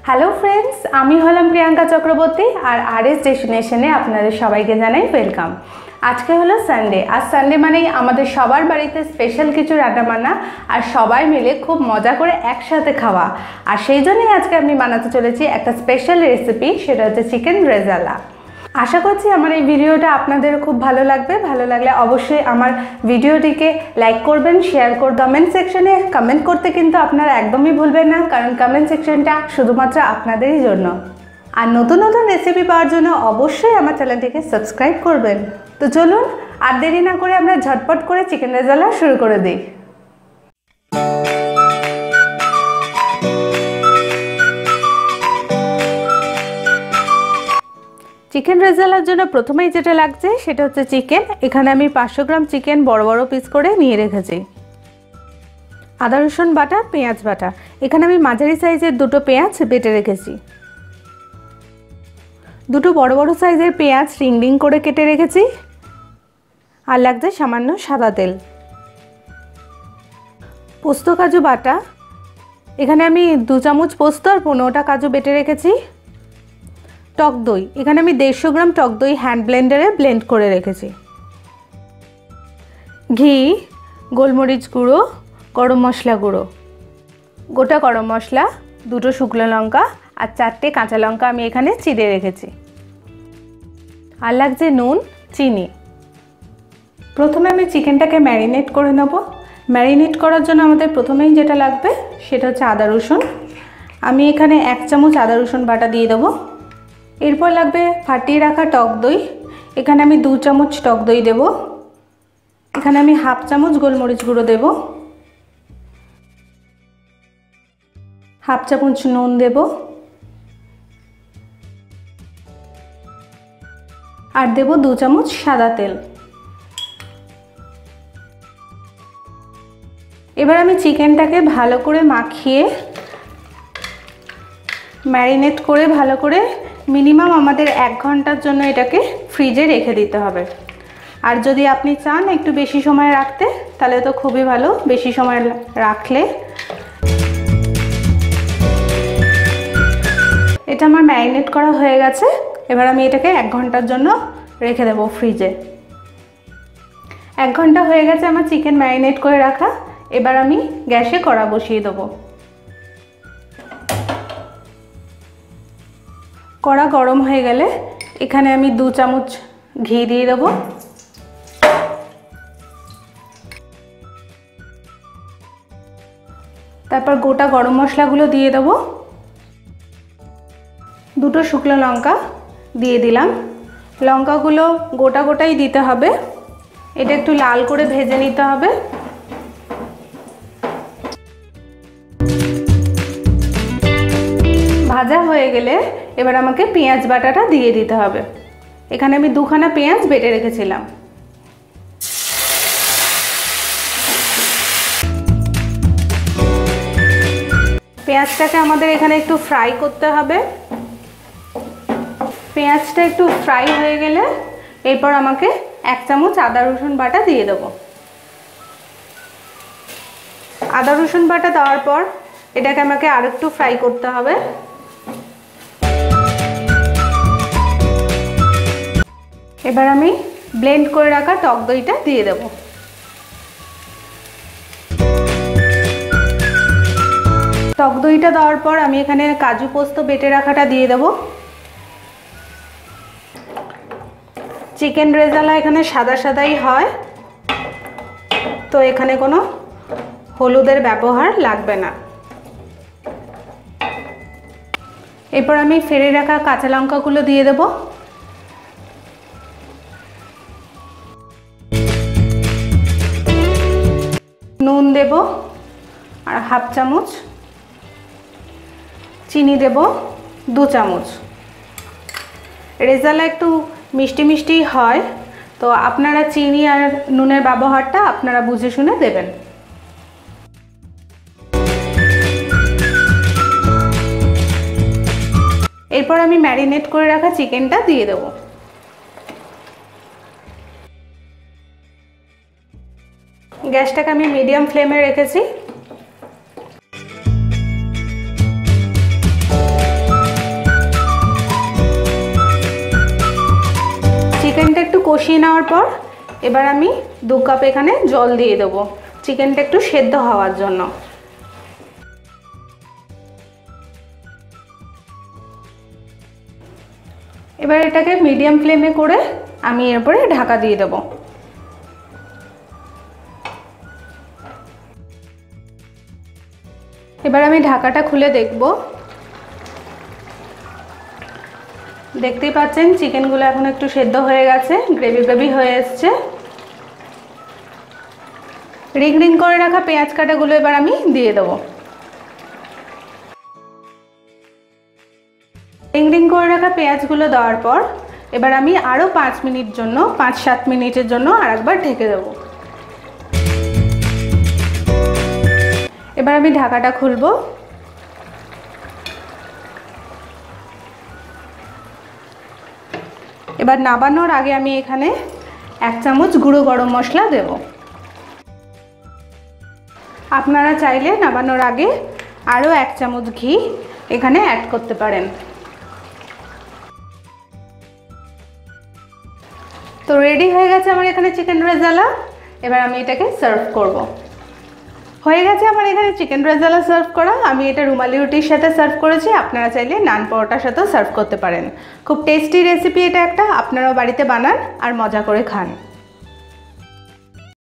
Hello friends आमी हलाम प्रियंका चक्रवर्ती और RS डेस्टिनेशने आपनादेर सबाइके जानाई वेलकाम। आज के हलो सानडे। आज सानडे मानेई आमादेर सबार बाड़ीते स्पेशल किछु रान्नाबान्ना और सबाई मिले खूब मजा करे एकसाथे खावा और सेई जोन्नोई आजके आमि बानाते चलेछि एकटा स्पेशल रेसिपि, सेटा हच्छे चिकेन रेजाला। आशा करছি আমার এই ভিডিওটা আপনাদের খুব ভালো লাগবে। ভালো লাগলে অবশ্যই আমার ভিডিওটিকে লাইক করবেন, শেয়ার করবেন, কমেন্ট সেকশনে কমেন্ট করতে কিন্তু আপনারা একদমই ভুলবেন না, কারণ কমেন্ট সেকশনটা শুধুমাত্র আপনাদেরই জন্য। আর নতুন নতুন রেসিপি পাওয়ার জন্য অবশ্যই আমার চ্যানেলটিকে সাবস্ক্রাইব করবেন। তো চলুন আর দেরি না করে আমরা ঝটপট করে চিকেন রেজালা শুরু করে দিই। चिकेन रेजालार जोन्नो प्रथमेई जेटा लागছে সেটা হচ্ছে চিকেন। এখানে আমি 500 গ্রাম চিকেন বড় বড় পিস করে নিয়ে রেখেছি। আদা রসুন বাটা, পেঁয়াজ বাটা। এখানে আমি মাঝারি সাইজের দুটো পেঁয়াজ বেটে রেখেছি। দুটো বড় বড় সাইজের পেঁয়াজ রিং রিং করে কেটে রেখেছি। আর লাগছে সামান্য সাদা তেল। পোস্ত কাজু বাটা। এখানে আমি 2 চামচ পোস্ত আর 15টা কাজু বেটে রেখেছি। টক দই, এখানে আমি 150 গ্রাম টক দই হ্যান্ড ব্লেন্ডারে ব্লেন্ড করে রেখেছি। ঘি, গোলমরিচ গুঁড়ো, গরম মশলা গুঁড়ো, গোটা গরম মশলা, দুটো শুকনো লঙ্কা আর 4টে কাঁচা লঙ্কা আমি এখানে চিড়ে রেখেছি। আর লাগছে নুন, চিনি। প্রথমে আমি চিকেনটাকে ম্যারিনেট করে নেব। ম্যারিনেট করার জন্য আমাদের প্রথমেই যেটা লাগবে সেটা হচ্ছে আদা রসুন। আমি এখানে 1 চামচ আদা রসুন বাটা দিয়ে দেবো। এরপর লাগবে ফাটিয়ে রাখা টক দই। এখানে আমি 2 চামচ টক দই দেব। এখানে আমি 1/2 চামচ গোলমরিচ গুঁড়ো দেব, 1/2 চামচ নুন দেব আর দেব 2 চামচ সাদা তেল। এবার আমি চিকেনটাকে ভালো করে মাখিয়ে ম্যারিনেট করে ভালো করে মিনিমাম আমাদের 1 ঘন্টার জন্য এটাকে ফ্রিজে রেখে দিতে হবে। আর যদি আপনি চান একটু বেশি সময় রাখতে তাহলে তো খুবই ভালো। বেশি সময় রাখলে এটা আমার ম্যারিনেট করা হয়ে গেছে। এবার আমি এটাকে 1 ঘন্টার জন্য রেখে দেব ফ্রিজে। 1 ঘন্টা হয়ে গেছে আমার চিকেন ম্যারিনেট করে রাখা। এবার আমি গ্যাসে কড়া বসিয়ে দেবো। কড়া গরম হয়ে গেলে এখানে আমি 2 চামচ ঘি দিয়ে দেব। তারপর গোটা গরম মশলাগুলো দিয়ে দেব। দুটো শুকনো লঙ্কা দিয়ে দিলাম। লঙ্কাগুলো গোটা গোটাই দিতে হবে। এটা একটু লাল করে ভেজে নিতে হবে। ভাজা হয়ে গেলে এবার আমাকে পেঁয়াজ বাটাটা দিয়ে দিতে হবে। এখানে আমি 2খানা পেঁয়াজ বেটে রেখেছিলাম। পেঁয়াজটাকে আমাদের এখানে একটু ফ্রাই করতে হবে। পেঁয়াজটা একটু ফ্রাই হয়ে গেলে এরপর আমাকে 1 চামচ আদা রসুন বাটা দিয়ে দেব। আদা রসুন বাটা দেওয়ার পর এটাকে আমাকে আরেকটু ফ্রাই করতে হবে। এবার আমি ব্লেন্ড করে রাখা টক দইটা দিয়ে দেব। টক দইটা দেওয়ার পর আমি এখানে কাজু পোস্ত বেটে রাখাটা দিয়ে দেব। চিকেন রেজালা এখানে সাদা সাদাই হয়, তো এখানে কোনো হলুদের ব্যবহার লাগবে না। এরপর আমি ফেলে রাখা কাঁচা লঙ্কাগুলো দিয়ে দেব। নুন দেব আর 1/2 চামচ, চিনি দেব 2 চামচ। রেজালা একটু মিষ্টি মিষ্টি হয়, তো আপনারা চিনি আর নুনের ব্যবহারটা আপনারা বুঝে শুনে দেবেন। এরপর আমি ম্যারিনেট করে রাখা চিকেনটা দিয়ে দেব। গ্যাসটাকে আমি মিডিয়াম ফ্লেমে রেখেছি। কষিয়ে নেওয়ার পর এবার আমি 2 কাপ এখানে জল দিয়ে দেবো চিকেনটা একটু সেদ্ধ হওয়ার জন্য। এবার এটাকে মিডিয়াম ফ্লেমে করে আমি এরপরে ঢাকা দিয়ে দেবো। এবার আমি ঢাকাটা খুলে দেখব। দেখতেই পাচ্ছেন চিকেনগুলো এখন একটু সেদ্ধ হয়ে গেছে, গ্রেভি গ্রেভি হয়ে এসছে। রিং রিং করে রাখা পেঁয়াজ কাটাগুলো এবার আমি দিয়ে দেবো। রিং রিং করে রাখা পেঁয়াজগুলো দেওয়ার পর এবার আমি আরও 5-7 মিনিটের জন্য আরেকবার ঢেকে দেবো। এবার আমি ঢাকাটা খুলবো। এবার নামানোর আগে আমি এখানে 1 চামচ গুঁড়ো গরম মশলা দেব। আপনারা চাইলে নামানোর আগে আরও 1 চামচ ঘি এখানে অ্যাড করতে পারেন। তো রেডি হয়ে গেছে আমার এখানে চিকেন রেজালা। এবার আমি এটাকে সার্ভ করব। হয়ে গেছে আমার এখানে চিকেন রেজালা সার্ভ করা। আমি এটা রুমালি রুটির সাথে সার্ভ করেছি, আপনারা চাইলে নান পরোটার সাথেও সার্ভ করতে পারেন। খুব টেস্টি রেসিপি এটা একটা, আপনারাও বাড়িতে বানান আর মজা করে খান।